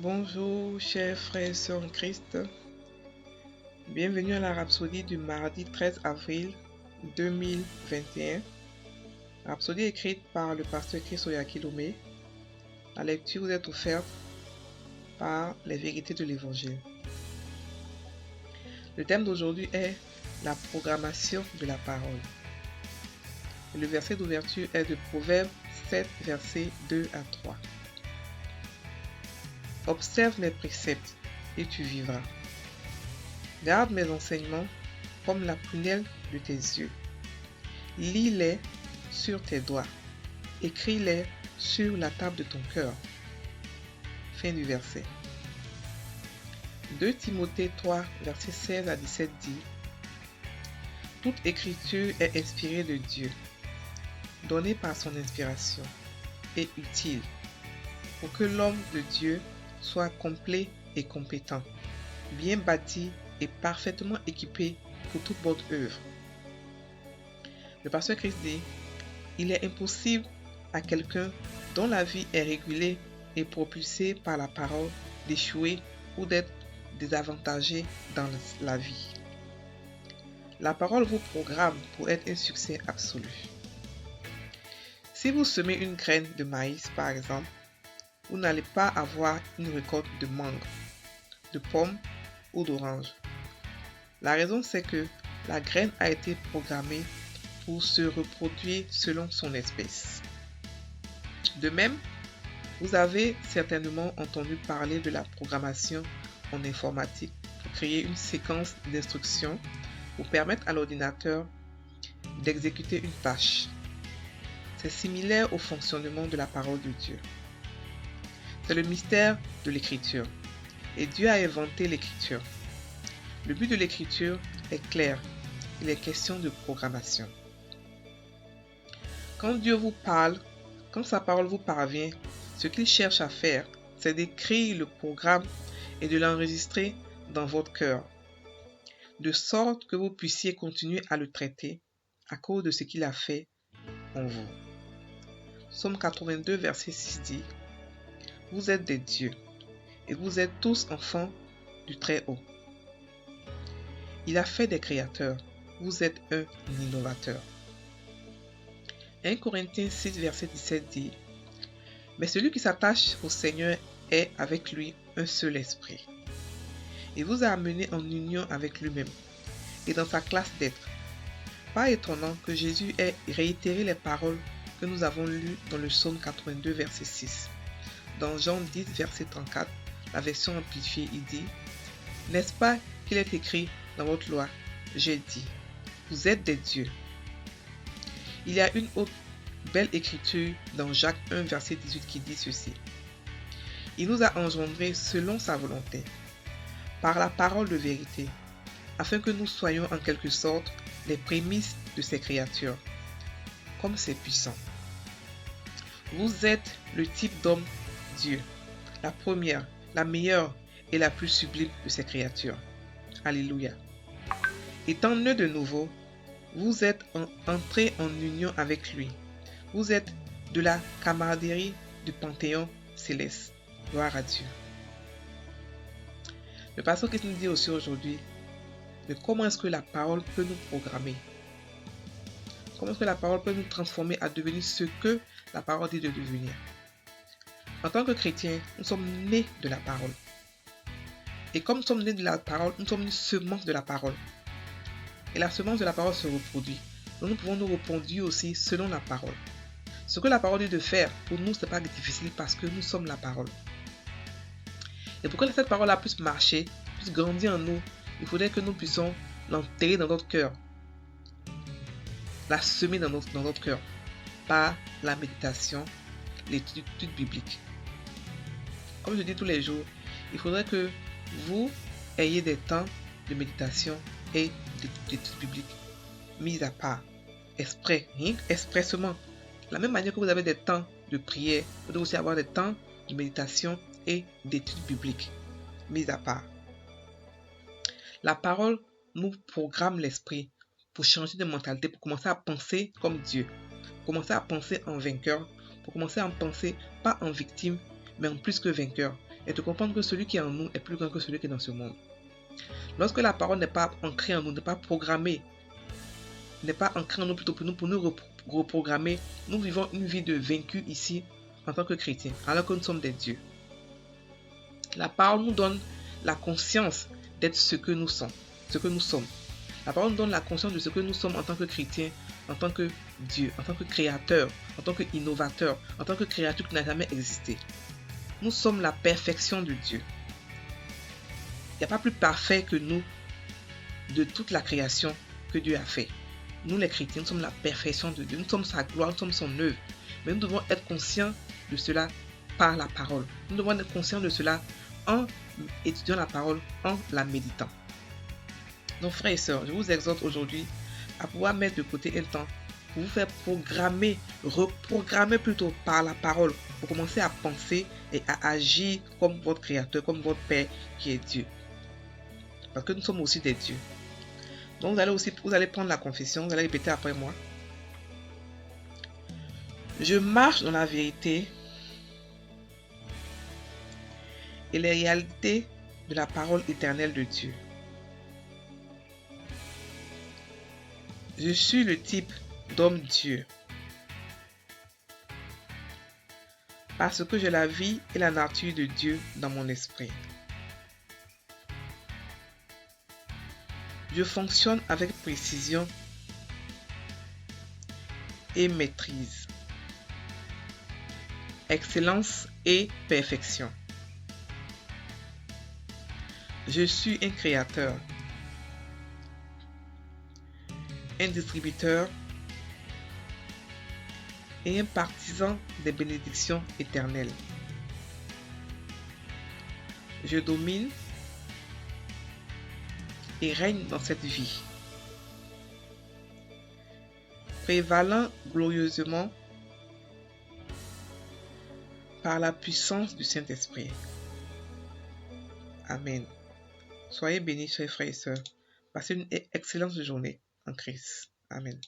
Bonjour chers frères et sœurs en Christ, bienvenue à la Rhapsodie du mardi 13 avril 2021. Rhapsodie écrite par le pasteur Chris Oyakilome. La lecture vous est offerte par les vérités de l'Évangile. Le thème d'aujourd'hui est la programmation de la parole. Le verset d'ouverture est de Proverbes 7, versets 2 à 3. Observe mes préceptes et tu vivras. Garde mes enseignements comme la prunelle de tes yeux. Lis-les sur tes doigts. Écris-les sur la table de ton cœur. Fin du verset. 2 Timothée 3, versets 16 à 17 dit: toute écriture est inspirée de Dieu, donnée par son inspiration, et utile pour que l'homme de Dieu soit complet et compétent, bien bâti et parfaitement équipé pour toute bonne œuvre. Le pasteur Christ dit: il est impossible à quelqu'un dont la vie est régulée et propulsée par la parole d'échouer ou d'être désavantagé dans la vie. La parole vous programme pour être un succès absolu. Si vous semez une graine de maïs, par exemple, vous n'allez pas avoir une récolte de mangue, de pommes ou d'oranges. La raison, c'est que la graine a été programmée pour se reproduire selon son espèce. De même, vous avez certainement entendu parler de la programmation en informatique pour créer une séquence d'instructions pour permettre à l'ordinateur d'exécuter une tâche. C'est similaire au fonctionnement de la parole de Dieu. C'est le mystère de l'écriture. Et Dieu a inventé l'écriture. Le but de l'écriture est clair. Il est question de programmation. Quand Dieu vous parle, quand sa parole vous parvient, ce qu'il cherche à faire, c'est d'écrire le programme et de l'enregistrer dans votre cœur, de sorte que vous puissiez continuer à le traiter à cause de ce qu'il a fait en vous. Psaume 82, verset 6 dit: vous êtes des dieux, et vous êtes tous enfants du Très-Haut. Il a fait des créateurs, vous êtes un innovateur. 1 Corinthiens 6, verset 17 dit: mais celui qui s'attache au Seigneur est avec lui un seul esprit. Il vous a amené en union avec lui-même et dans sa classe d'être. Pas étonnant que Jésus ait réitéré les paroles que nous avons lues dans le psaume 82, verset 6. Dans Jean 10, verset 34, la version amplifiée, il dit: n'est-ce pas qu'il est écrit dans votre loi, j'ai dit, vous êtes des dieux. Il y a une autre belle écriture dans Jacques 1, verset 18 qui dit ceci: il nous a engendrés selon sa volonté, par la parole de vérité, afin que nous soyons en quelque sorte les prémices de ses créatures. Comme c'est puissant. Vous êtes le type d'homme Dieu, la première, la meilleure et la plus sublime de ses créatures. Alléluia. Étant nés de nouveau, vous êtes entrés en union avec lui. Vous êtes de la camaraderie du Panthéon céleste. Gloire à Dieu. Le pasteur qui nous dit aussi aujourd'hui de comment est-ce que la parole peut nous programmer. Comment est-ce que la parole peut nous transformer à devenir ce que la parole dit de devenir. En tant que chrétiens, nous sommes nés de la parole. Et comme nous sommes nés de la parole, nous sommes une semence de la parole. Et la semence de la parole se reproduit. Donc nous pouvons nous reproduire aussi selon la parole. Ce que la parole dit de faire, pour nous, ce n'est pas difficile parce que nous sommes la parole. Et pour que cette parole-là puisse marcher, puisse grandir en nous, il faudrait que nous puissions l'enterrer dans notre cœur. La semer dans notre cœur. Par la méditation, l'étude biblique. Comme je dis tous les jours, il faudrait que vous ayez des temps de méditation et d'étude biblique mis à part, expressement. De la même manière que vous avez des temps de prière, vous devez aussi avoir des temps de méditation et d'étude biblique mis à part. La parole nous programme l'esprit pour changer de mentalité, pour commencer à penser comme Dieu, commencer à penser en vainqueur, pour commencer à penser pas en victime, mais en plus que vainqueur. et de comprendre que celui qui est en nous est plus grand que celui qui est dans ce monde. Lorsque la parole n'est pas ancrée en nous, n'est pas programmée, n'est pas ancrée en nous plutôt pour nous reprogrammer, nous vivons une vie de vaincu ici en tant que chrétiens, alors que nous sommes des dieux. La parole nous donne la conscience d'être ce que nous sommes. La parole nous donne la conscience de ce que nous sommes en tant que chrétiens, en tant que Dieu, en tant que créateur, en tant qu'innovateur, en tant que créature qui n'a jamais existé. Nous sommes la perfection de Dieu. Il n'y a pas plus parfait que nous de toute la création que Dieu a fait. Nous les chrétiens, nous sommes la perfection de Dieu. Nous sommes sa gloire, nous sommes son œuvre. Mais nous devons être conscients de cela par la parole. Nous devons être conscients de cela en étudiant la parole, en la méditant. Donc frères et sœurs, je vous exhorte aujourd'hui à pouvoir mettre de côté un temps pour vous faire reprogrammer plutôt par la parole, pour commencer à penser et à agir comme votre Créateur, comme votre Père qui est Dieu. Parce que nous sommes aussi des dieux. Donc vous allez prendre la confession, vous allez répéter après moi. Je marche dans la vérité et les réalités de la parole éternelle de Dieu. Je suis le type d'homme-dieu parce que j'ai la vie et la nature de Dieu dans mon esprit. Je fonctionne avec précision et maîtrise, excellence et perfection. Je suis un créateur, un distributeur et un partisan des bénédictions éternelles. Je domine et règne dans cette vie, prévalant glorieusement par la puissance du Saint-Esprit. Amen. Soyez bénis, chers frères et sœurs. Passez une excellente journée en Christ. Amen.